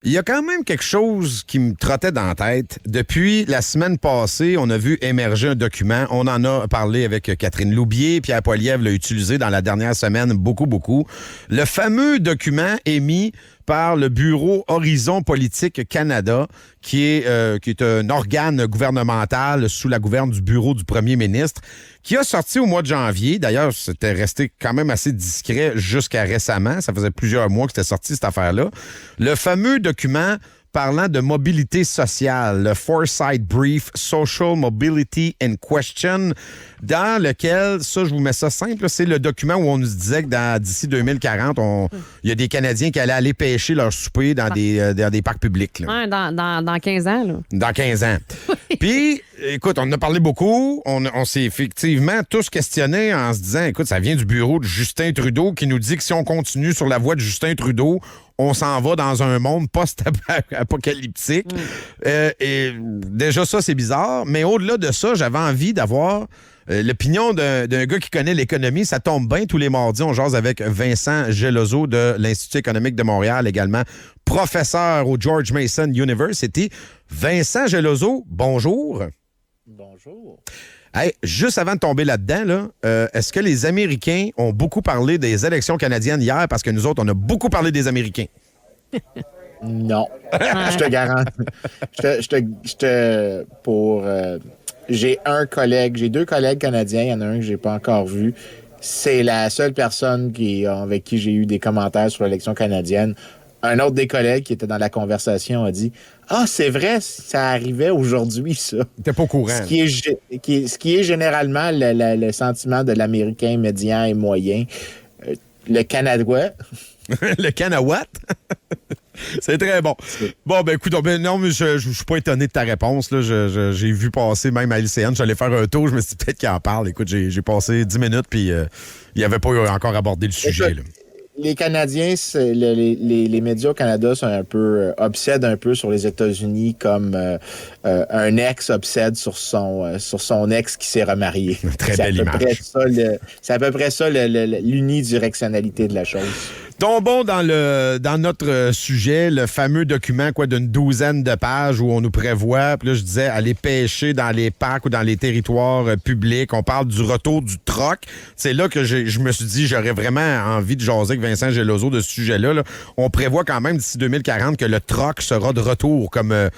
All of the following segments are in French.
Il y a quand même quelque chose qui me trottait dans la tête. Depuis la semaine passée, on a vu émerger un document. On en a parlé avec Catherine Loubier. Pierre Poilievre l'a utilisé dans la dernière semaine beaucoup. Le fameux document émis par le Bureau Horizon Politique Canada, qui est un organe gouvernemental sous la gouverne du Bureau du premier ministre, qui a sorti au mois de janvier. D'ailleurs, c'était resté quand même assez discret jusqu'à récemment. Ça faisait plusieurs mois que c'était sorti, cette affaire-là. Le fameux document parlant de mobilité sociale, le Foresight Brief Social Mobility in Question, dans lequel, ça, je vous mets ça simple, c'est le document où on nous disait que d'ici 2040, il y a des Canadiens qui allaient aller pêcher leur souper dans des parcs publics. Là. Ouais, dans 15 ans. Là. Dans 15 ans. Puis, écoute, on en a parlé beaucoup. On s'est effectivement tous questionnés en se disant, écoute, ça vient du bureau de Justin Trudeau qui nous dit que si on continue sur la voie de Justin Trudeau, on s'en va dans un monde post-apocalyptique. Et déjà, ça, c'est bizarre. Mais au-delà de ça, j'avais envie d'avoir l'opinion d'un gars qui connaît l'économie. Ça tombe bien. Tous les mardis, on jase avec Vincent Gelozo de l'Institut économique de Montréal, également professeur au George Mason University. Vincent Gelozo, bonjour. Bonjour. Hey, juste avant de tomber là-dedans, est-ce que les Américains ont beaucoup parlé des élections canadiennes hier? Parce que nous autres, on a beaucoup parlé des Américains. Non. Je te garantis. J'ai deux collègues canadiens. Il y en a un que j'ai pas encore vu. C'est la seule personne avec qui j'ai eu des commentaires sur l'élection canadienne. Un autre des collègues qui était dans la conversation a dit « Ah, c'est vrai, ça arrivait aujourd'hui, ça. » T'es pas au courant. Ce qui est généralement le sentiment de l'Américain médian et moyen. Le Canadien. Le Canawat? C'est très bon. Bon, ben écoute, non, mais je suis pas étonné de ta réponse. Là. J'ai vu passer même à LCN. J'allais faire un tour. Je me suis dit peut-être qu'il en parle. Écoute, j'ai passé 10 minutes puis il avait pas encore abordé le sujet. Là. Les Canadiens, les médias au Canada sont obsèdent un peu sur les États-Unis comme un ex obsède sur son ex qui s'est remarié. Très belle image. C'est à peu près ça l'unidirectionnalité de la chose. Tombons dans notre sujet, le fameux document d'une 12aine de pages où on nous prévoit, puis là je disais, aller pêcher dans les parcs ou dans les territoires publics. On parle du retour du troc. C'est là que je me suis dit, j'aurais vraiment envie de jaser avec Vincent Gelozo de ce sujet-là. Là. On prévoit quand même d'ici 2040 que le troc sera de retour comme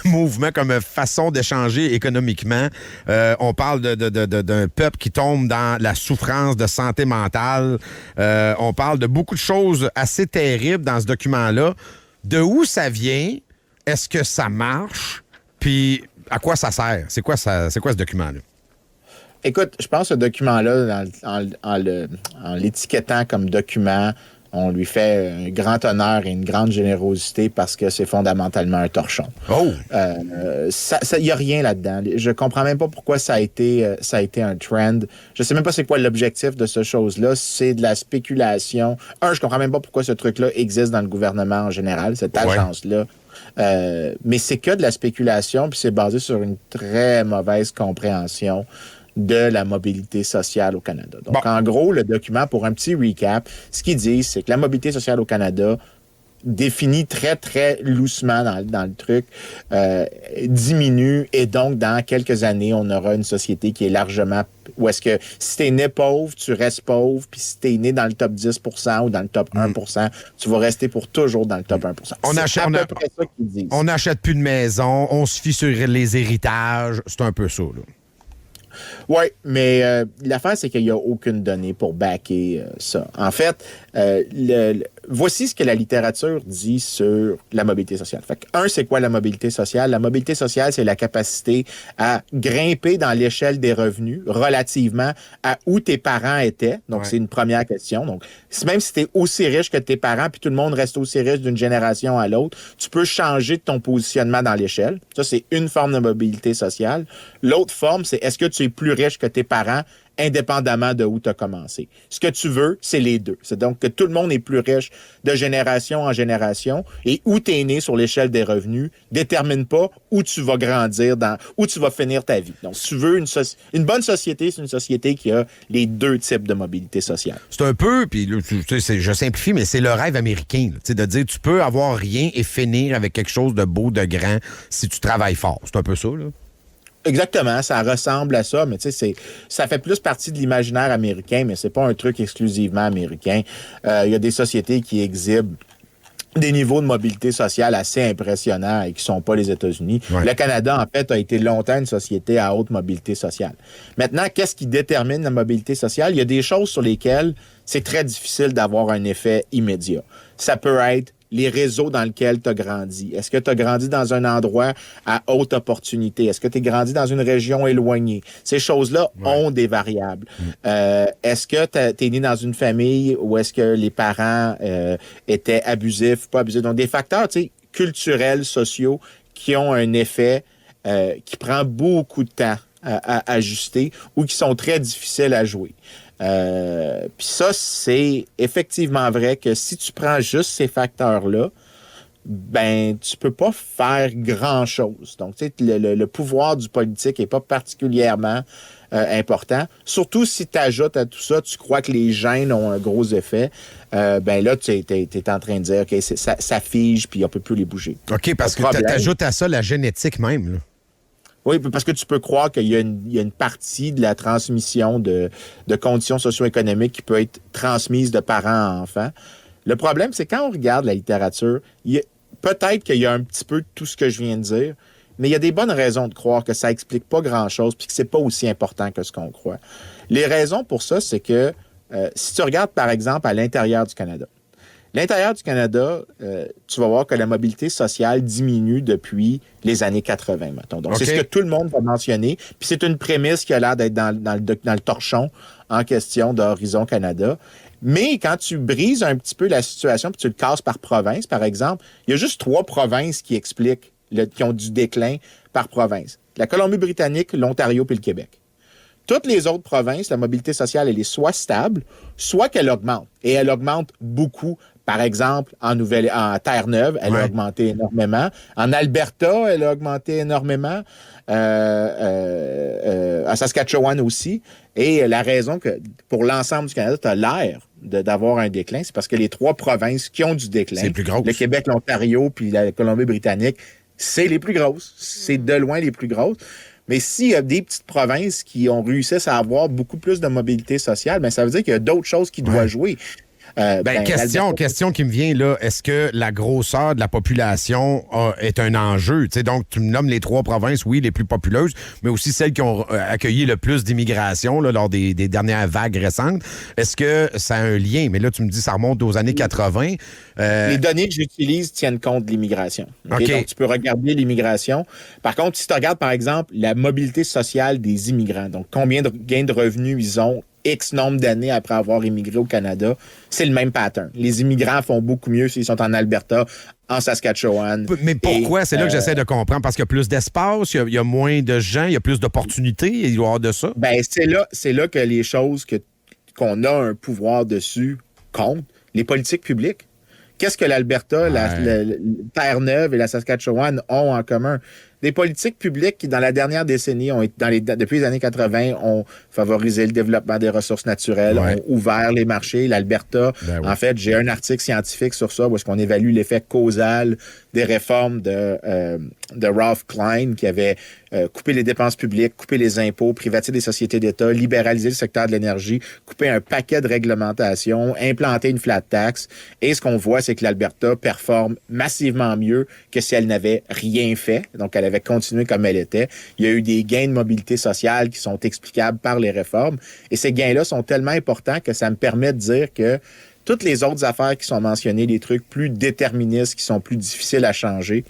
mouvement, comme façon d'échanger économiquement. On parle d'un peuple qui tombe dans la souffrance de santé mentale. On parle de beaucoup de choses assez terribles dans ce document-là. De où ça vient? Est-ce que ça marche? Puis à quoi ça sert? C'est quoi ce document-là? Écoute, je pense que ce document-là, en l'étiquetant comme document, on lui fait un grand honneur et une grande générosité parce que c'est fondamentalement un torchon. Oh! Il n'y a rien là-dedans. Je comprends même pas pourquoi ça a été un trend. Je sais même pas c'est quoi l'objectif de cette chose-là. C'est de la spéculation. Je comprends même pas pourquoi ce truc-là existe dans le gouvernement en général, cette agence-là. Mais c'est que de la spéculation, puis c'est basé sur une très mauvaise compréhension de la mobilité sociale au Canada. Donc, En gros, le document, pour un petit recap, ce qu'il dit, c'est que la mobilité sociale au Canada définit très, très loussement dans le truc, diminue, et donc, dans quelques années, on aura une société qui est largement... Où est-ce que si t'es né pauvre, tu restes pauvre, puis si t'es né dans le top 10% ou dans le top 1%, tu vas rester pour toujours dans le top 1%. C'est à peu près ça qu'ils disent. On n'achète plus de maison, on se fie sur les héritages. C'est un peu ça, là. Oui, mais l'affaire, c'est qu'il n'y a aucune donnée pour backer ça. En fait, voici ce que la littérature dit sur la mobilité sociale. Fait que, c'est quoi la mobilité sociale? La mobilité sociale, c'est la capacité à grimper dans l'échelle des revenus relativement à où tes parents étaient. Donc, C'est une première question. Donc, même si tu es aussi riche que tes parents, puis tout le monde reste aussi riche d'une génération à l'autre, tu peux changer de ton positionnement dans l'échelle. Ça, c'est une forme de mobilité sociale. L'autre forme, c'est est-ce que tu es plus riche que tes parents indépendamment de où tu as commencé. Ce que tu veux, c'est les deux. C'est donc que tout le monde est plus riche de génération en génération et où tu es né sur l'échelle des revenus détermine pas où tu vas grandir, où tu vas finir ta vie. Donc, si tu veux une bonne société, c'est une société qui a les deux types de mobilité sociale. C'est un peu, puis je simplifie, mais c'est le rêve américain, là, de dire tu peux avoir rien et finir avec quelque chose de beau, de grand si tu travailles fort. C'est un peu ça, là. Exactement, ça ressemble à ça, mais tu sais, ça fait plus partie de l'imaginaire américain, mais c'est pas un truc exclusivement américain. Il y a des sociétés qui exhibent des niveaux de mobilité sociale assez impressionnants et qui sont pas les États-Unis. Ouais. Le Canada, en fait, a été longtemps une société à haute mobilité sociale. Maintenant, qu'est-ce qui détermine la mobilité sociale? Il y a des choses sur lesquelles c'est très difficile d'avoir un effet immédiat. Ça peut être les réseaux dans lesquels tu as grandi. Est-ce que tu as grandi dans un endroit à haute opportunité? Est-ce que tu es grandi dans une région éloignée? Ces choses-là ont des variables. Est-ce que tu es né dans une famille où est-ce que les parents étaient abusifs, pas abusifs? Donc, des facteurs culturels, sociaux qui ont un effet qui prend beaucoup de temps à ajuster ou qui sont très difficiles à jouer. Puis ça, c'est effectivement vrai que si tu prends juste ces facteurs-là, ben tu peux pas faire grand-chose. Donc, tu sais, le pouvoir du politique est pas particulièrement important. Surtout si tu ajoutes à tout ça, tu crois que les gènes ont un gros effet, ben là, tu es en train de dire, OK, ça fige, puis on peut plus les bouger. OK, parce que tu ajoutes à ça la génétique même, là. Oui, parce que tu peux croire qu'il y a une partie de la transmission de conditions socio-économiques qui peut être transmise de parents à enfants. Le problème, c'est quand on regarde la littérature, peut-être qu'il y a un petit peu de tout ce que je viens de dire, mais il y a des bonnes raisons de croire que ça explique pas grand-chose puis que c'est pas aussi important que ce qu'on croit. Les raisons pour ça, c'est que si tu regardes, par exemple, à l'intérieur du Canada, l'intérieur du Canada, tu vas voir que la mobilité sociale diminue depuis les années 80, mettons. Donc, c'est ce que tout le monde va mentionner. Puis c'est une prémisse qui a l'air d'être dans le torchon en question d'Horizon Canada. Mais quand tu brises un petit peu la situation puis tu le casses par province, par exemple, il y a juste 3 provinces qui expliquent, qui ont du déclin par province. La Colombie-Britannique, l'Ontario puis le Québec. Toutes les autres provinces, la mobilité sociale, elle est soit stable, soit qu'elle augmente. Et elle augmente beaucoup. Par exemple, en Terre-Neuve, elle a augmenté énormément. En Alberta, elle a augmenté énormément. À Saskatchewan aussi. Et la raison que pour l'ensemble du Canada, tu as l'air d'avoir un déclin, c'est parce que les 3 provinces qui ont du déclin, c'est plus gros. Le Québec, l'Ontario puis la Colombie-Britannique, c'est les plus grosses. C'est de loin les plus grosses. Mais s'il y a des petites provinces qui ont réussi à avoir beaucoup plus de mobilité sociale, ben ça veut dire qu'il y a d'autres choses qui doivent jouer. Question qui me vient, là, est-ce que la grosseur de la population est un enjeu? T'sais, donc, tu me nommes les 3 provinces, oui, les plus populeuses, mais aussi celles qui ont accueilli le plus d'immigration là, lors des dernières vagues récentes. Est-ce que ça a un lien? Mais là, tu me dis ça remonte aux années 80. Les données que j'utilise tiennent compte de l'immigration. Okay? Donc, tu peux regarder l'immigration. Par contre, si tu regardes, par exemple, la mobilité sociale des immigrants, donc combien de gains de revenus ils ont X nombre d'années après avoir immigré au Canada, c'est le même pattern. Les immigrants font beaucoup mieux s'ils sont en Alberta, en Saskatchewan. Mais pourquoi? C'est là que j'essaie de comprendre. Parce qu'il y a plus d'espace, il y a moins de gens, il y a plus d'opportunités, il doit y avoir de ça. Ben, c'est là que les choses qu'on a un pouvoir dessus comptent. Les politiques publiques. Qu'est-ce que l'Alberta, la Terre-Neuve et la Saskatchewan ont en commun? Des politiques publiques qui, dans la dernière décennie, depuis les années 80, ont favorisé le développement des ressources naturelles, ont ouvert les marchés. L'Alberta, en fait, j'ai un article scientifique sur ça où est-ce qu'on évalue l'effet causal des réformes de Ralph Klein qui avait coupé les dépenses publiques, coupé les impôts, privatisé les sociétés d'État, libéralisé le secteur de l'énergie, coupé un paquet de réglementations, implanté une flat tax. Et ce qu'on voit, c'est que l'Alberta performe massivement mieux que si elle n'avait rien fait. Donc, elle avait continué comme elle était. Il y a eu des gains de mobilité sociale qui sont explicables par les réformes. Et ces gains-là sont tellement importants que ça me permet de dire que toutes les autres affaires qui sont mentionnées, des trucs plus déterministes, qui sont plus difficiles à changer,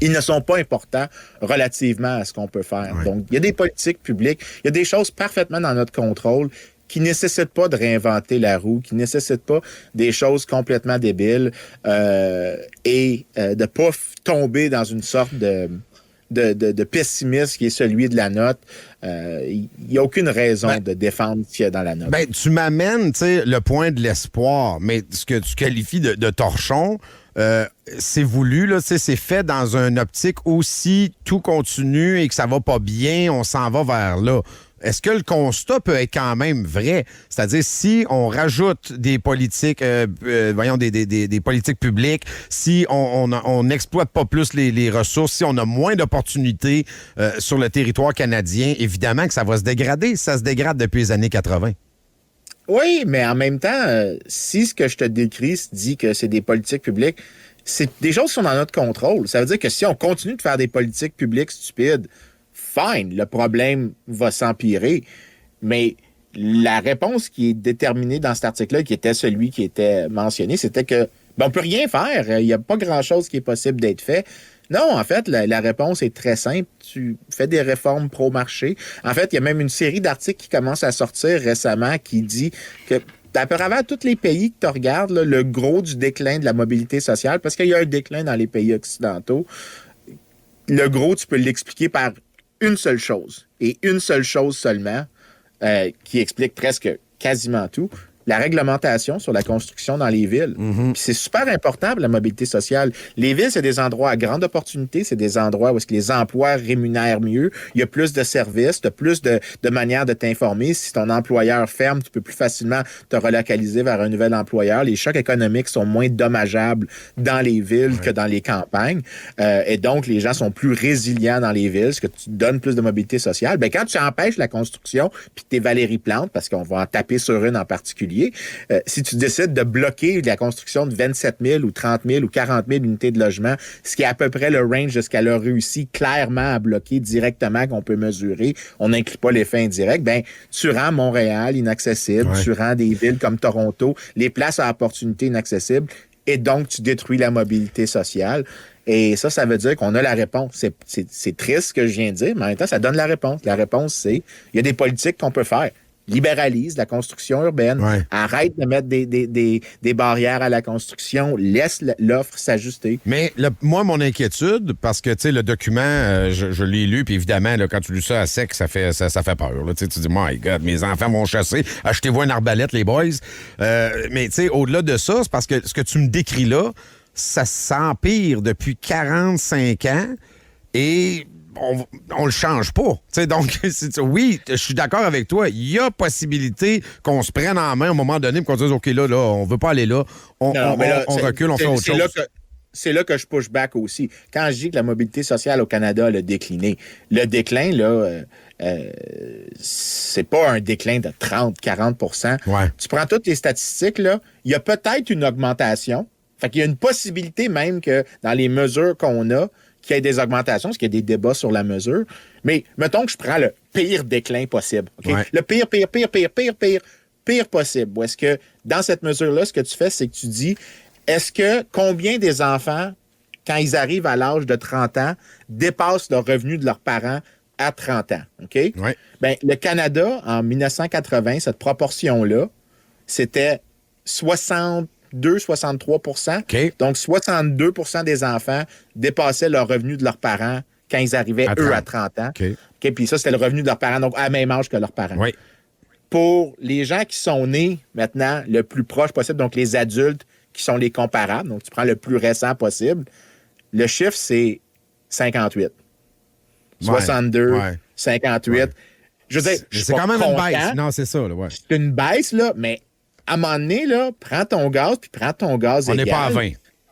ils ne sont pas importants relativement à ce qu'on peut faire. Ouais. Donc, il y a des politiques publiques, il y a des choses parfaitement dans notre contrôle qui ne nécessitent pas de réinventer la roue, qui ne nécessitent pas des choses complètement débiles et de ne pas tomber dans une sorte de de pessimisme qui est celui de la note, il n'y a aucune raison de défendre ce qu'il y a dans la note. Ben, tu m'amènes, tu sais, le point de l'espoir, mais ce que tu qualifies de torchon, c'est voulu, là, c'est fait dans une optique où si tout continue et que ça va pas bien, on s'en va vers là. Est-ce que le constat peut être quand même vrai? C'est-à-dire, si on rajoute des politiques, des politiques publiques, si on n'exploite pas plus les ressources, si on a moins d'opportunités sur le territoire canadien, évidemment que ça va se dégrader. Ça se dégrade depuis les années 80. Oui, mais en même temps, si ce que je te décris dit que c'est des politiques publiques, c'est des choses qui sont dans notre contrôle. Ça veut dire que si on continue de faire des politiques publiques stupides, fine, le problème va s'empirer. Mais la réponse qui est déterminée dans cet article-là, qui était celui qui était mentionné, c'était que on peut rien faire. Il n'y a pas grand-chose qui est possible d'être fait. Non, en fait, la réponse est très simple. Tu fais des réformes pro-marché. En fait, il y a même une série d'articles qui commencent à sortir récemment qui dit que à peu près tous les pays que tu regardes, là, le gros du déclin de la mobilité sociale, parce qu'il y a un déclin dans les pays occidentaux, le gros, tu peux l'expliquer par une seule chose, et une seule chose seulement, qui explique presque quasiment tout, la réglementation sur la construction dans les villes. Puis c'est super important pour la mobilité sociale. Les villes, c'est des endroits à grande opportunité, c'est des endroits où est-ce que les emplois rémunèrent mieux, il y a plus de services, tu as plus de manières de t'informer. Si ton employeur ferme, tu peux plus facilement te relocaliser vers un nouvel employeur. Les chocs économiques sont moins dommageables dans les villes que dans les campagnes. Et donc, les gens sont plus résilients dans les villes, ce que tu donnes plus de mobilité sociale. Ben, quand tu empêches la construction, puis t'es Valérie Plante, parce qu'on va en taper sur une en particulier, si tu décides de bloquer la construction de 27 000 ou 30 000 ou 40 000 unités de logement, ce qui est à peu près le range de ce qu'elle a réussi clairement à bloquer directement, qu'on peut mesurer, on n'inclut pas l'effet indirect, ben tu rends Montréal inaccessible, tu rends des villes comme Toronto, les places à opportunité inaccessibles, et donc tu détruis la mobilité sociale. Et ça veut dire qu'on a la réponse. C'est triste ce que je viens de dire, mais en même temps, ça donne la réponse. La réponse, c'est il y a des politiques qu'on peut faire. Libéralise la construction urbaine, arrête de mettre des barrières à la construction, laisse l'offre s'ajuster. Mais moi, mon inquiétude, parce que tu sais, le document, je l'ai lu, puis évidemment, là, quand tu lis ça à sec, ça fait peur. Là. Tu dis, my God, mes enfants vont chasser, achetez-vous une arbalète, les boys. Mais tu sais, au-delà de ça, c'est parce que ce que tu me décris là, ça s'empire depuis 45 ans et on le change pas. T'sais, donc, oui, je suis d'accord avec toi. Il y a possibilité qu'on se prenne en main à un moment donné et qu'on dise, OK, là, on veut pas aller là. On recule, on fait autre chose. C'est là que je push back aussi. Quand je dis que la mobilité sociale au Canada a décliné, le déclin, là, c'est pas un déclin de 30-40 %. Tu prends toutes les statistiques, là, il y a peut-être une augmentation. Fait qu'il y a une possibilité même que dans les mesures qu'on a, qu'il y ait des augmentations, parce qu'il y a des débats sur la mesure. Mais mettons que je prends le pire déclin possible. Okay? Le pire possible. Ou est-ce que dans cette mesure-là, ce que tu fais, c'est que tu dis, combien des enfants, quand ils arrivent à l'âge de 30 ans, dépassent le revenu de leurs parents à 30 ans? OK? Ben, le Canada, en 1980, cette proportion-là, c'était 63 %. Donc, 62 % des enfants dépassaient le revenu de leurs parents quand ils arrivaient, à 30 ans. Puis ça, c'était le revenu de leurs parents, donc à la même âge que leurs parents. Pour les gens qui sont nés maintenant le plus proche possible, donc les adultes qui sont les comparables, donc tu prends le plus récent possible, le chiffre, c'est 58. 62, 58. Je veux dire, c'est quand même une baisse. Non, c'est ça. Là, c'est une baisse, là, mais à un moment donné, là, prends ton gaz On n'est pas à 20.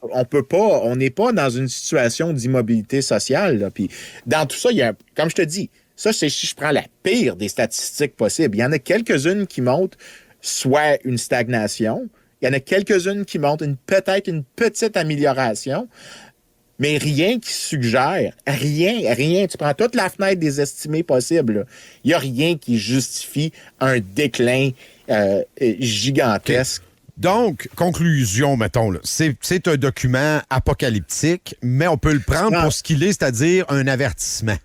On n'est pas dans une situation d'immobilité sociale. Là. Puis dans tout ça, il y a, comme je te dis, ça, c'est si je prends la pire des statistiques possibles. Il y en a quelques-unes qui montrent soit une stagnation, il y en a quelques-unes qui montrent peut-être une petite amélioration, mais rien qui suggère, rien. Tu prends toute la fenêtre des estimés possibles. Il n'y a rien qui justifie un déclin gigantesque. Donc, conclusion, mettons, là, c'est un document apocalyptique, mais on peut le prendre pour ce qu'il est, c'est-à-dire un avertissement.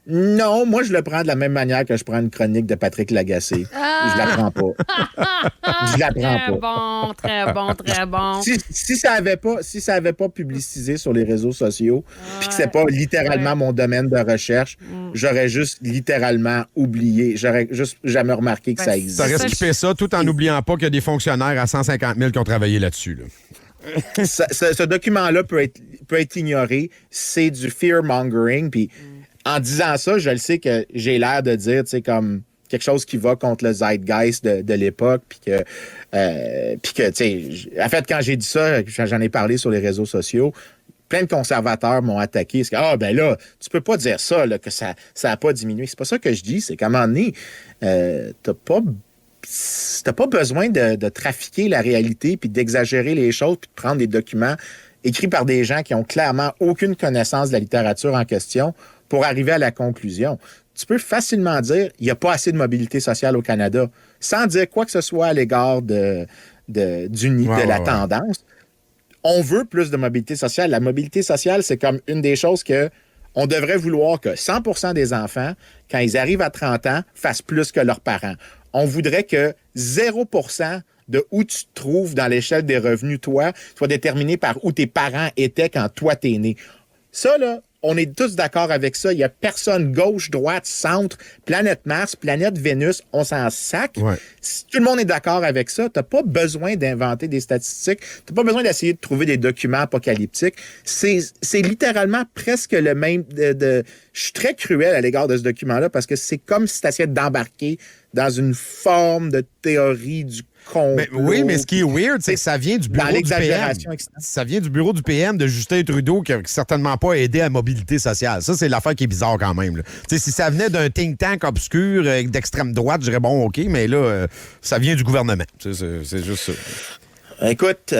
Non, moi, je le prends de la même manière que je prends une chronique de Patrick Lagacé. Je la prends pas. Je la prends pas. Très bon, très bon. Si ça avait pas publicisé sur les réseaux sociaux, puis que c'est pas littéralement mon domaine de recherche, j'aurais juste littéralement oublié. J'aurais juste jamais remarqué que ça existe. Ça reste skippé ça tout en n'oubliant pas qu'il y a des fonctionnaires à 150 000 qui ont travaillé là-dessus. Là. Ce document-là peut être ignoré. C'est du fear-mongering. Puis en disant ça, je le sais que j'ai l'air de dire, tu sais, comme quelque chose qui va contre le zeitgeist de l'époque. Puis que tu sais, en fait, quand j'ai dit ça, j'en ai parlé sur les réseaux sociaux, plein de conservateurs m'ont attaqué. C'est que, ben là, tu peux pas dire ça, là, que ça a pas diminué. C'est pas ça que je dis. C'est qu'à un moment donné, t'as pas besoin de trafiquer la réalité puis d'exagérer les choses puis de prendre des documents écrits par des gens qui ont clairement aucune connaissance de la littérature en question pour arriver à la conclusion. Tu peux facilement dire il n'y a pas assez de mobilité sociale au Canada sans dire quoi que ce soit à l'égard de la tendance. On veut plus de mobilité sociale. La mobilité sociale, c'est comme une des choses que on devrait vouloir que 100% des enfants, quand ils arrivent à 30 ans, fassent plus que leurs parents. On voudrait que 0% de où tu te trouves dans l'échelle des revenus, toi, soit déterminé par où tes parents étaient quand toi, t'es né. Ça, là, on est tous d'accord avec ça. Il n'y a personne gauche, droite, centre, planète Mars, planète Vénus, on s'en sac. Ouais. Si tout le monde est d'accord avec ça, tu n'as pas besoin d'inventer des statistiques, tu n'as pas besoin d'essayer de trouver des documents apocalyptiques. C'est littéralement presque le même... Je suis très cruel à l'égard de ce document-là parce que c'est comme si tu essayais d'embarquer dans une forme de théorie du complot. Oui, mais ce qui est weird, c'est que ça vient du bureau du PM. Ça vient du bureau du PM de Justin Trudeau qui n'a certainement pas aidé à la mobilité sociale. Ça, c'est l'affaire qui est bizarre quand même. Si ça venait d'un think tank obscur d'extrême droite, je dirais bon, OK, mais là, ça vient du gouvernement. C'est juste ça. Écoute,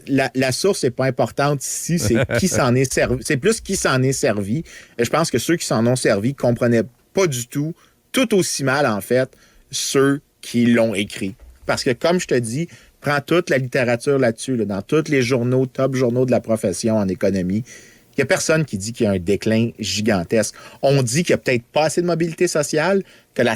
la source n'est pas importante ici, c'est qui s'en est servi. C'est plus qui s'en est servi. Et je pense que ceux qui s'en ont servi ne comprenaient pas du tout aussi mal, en fait, ceux qui l'ont écrit. Parce que, comme je te dis, prends toute la littérature là-dessus, dans tous les journaux, top journaux de la profession en économie, il n'y a personne qui dit qu'il y a un déclin gigantesque. On dit qu'il n'y a peut-être pas assez de mobilité sociale, que la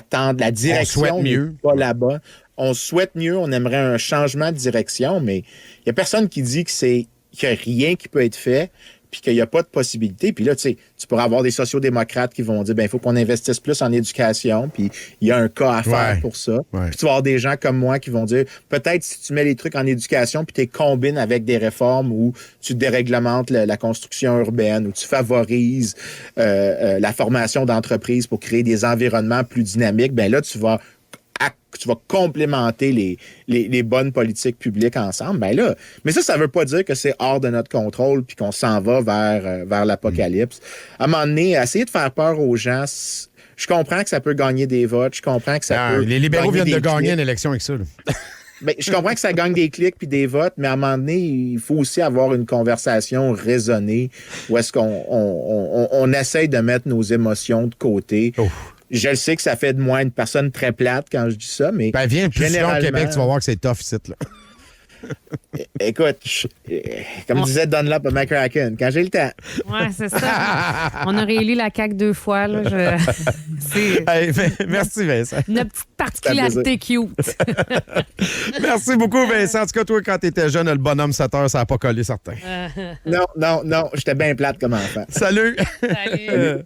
direction n'est pas là-bas. On souhaite mieux, on aimerait un changement de direction, mais il n'y a personne qui dit qu'il n'y a rien qui peut être fait, puis qu'il n'y a pas de possibilité. Puis là, tu sais, tu pourras avoir des sociodémocrates qui vont dire, il faut qu'on investisse plus en éducation, puis il y a un cas à faire pour ça. Ouais. Puis tu vas avoir des gens comme moi qui vont dire, peut-être si tu mets les trucs en éducation, puis tu les combines avec des réformes où tu déréglementes la construction urbaine, où tu favorises la formation d'entreprises pour créer des environnements plus dynamiques, ben là, tu vas complémenter les bonnes politiques publiques ensemble, ben là, mais ça veut pas dire que c'est hors de notre contrôle puis qu'on s'en va vers l'apocalypse. À un moment donné, essayer de faire peur aux gens, je comprends que ça peut gagner des votes, je comprends que ça peut... Les libéraux viennent de gagner une élection avec ça. Ben, je comprends que ça gagne des clics puis des votes, mais à un moment donné, il faut aussi avoir une conversation raisonnée où est-ce qu'on essaye de mettre nos émotions de côté. Ouf. Je le sais que ça fait de moi une personne très plate quand je dis ça, mais... viens plus souvent au Québec, tu vas voir que c'est tough ici, là. Écoute, comme disait Dunlop à McCracken, quand j'ai le temps. Ouais, c'est ça. On a réélu la CAQ 2 fois, là. Hey, merci, Vincent. Une petite particularité cute. Merci beaucoup, Vincent. En tout cas, toi, quand t'étais jeune, le bonhomme 7 heures, ça n'a pas collé, certain. Non, j'étais bien plate comme enfant. Salut! Salut!